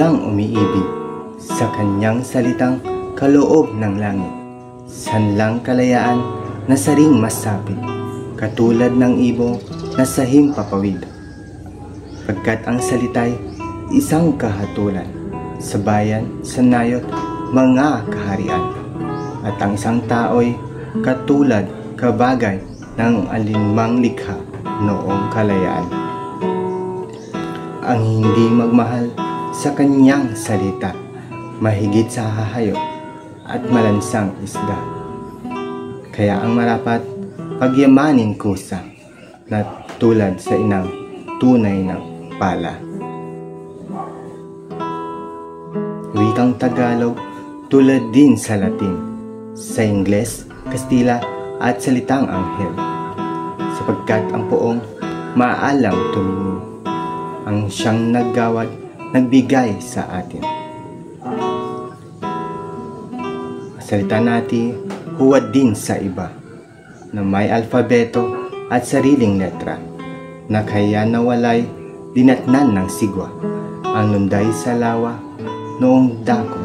sadyang umiibig sa kanyang salitang kaloob ng langit. Sanlang kalayaan na saring masapit, katulad ng ibong na sa himpapawid. Pagkat ang salita'y isang kahatulan, sa bayan, sa nayot, mga kaharian. At ang isang tao'y katulad kabagay ng alinmang likha noong kalayaan. Ang hindi magmahal sa kanyang salita, mahigit sa hayop at malansang isda. Kaya ang marapat pagyamanin kusa na tulad sa inang tunay ng pala. Wikang Tagalog tulad din sa Latin, sa Ingles, Kastila at salitang anghel, sapagkat ang poong maalam tumingin, ang siyang naggawad, nagbigay sa atin. Salita natin huwad din sa iba, na may alfabeto at sariling letra, na kaya nawalay dinatnan ng sigwa, ang lunday sa lawa noong dako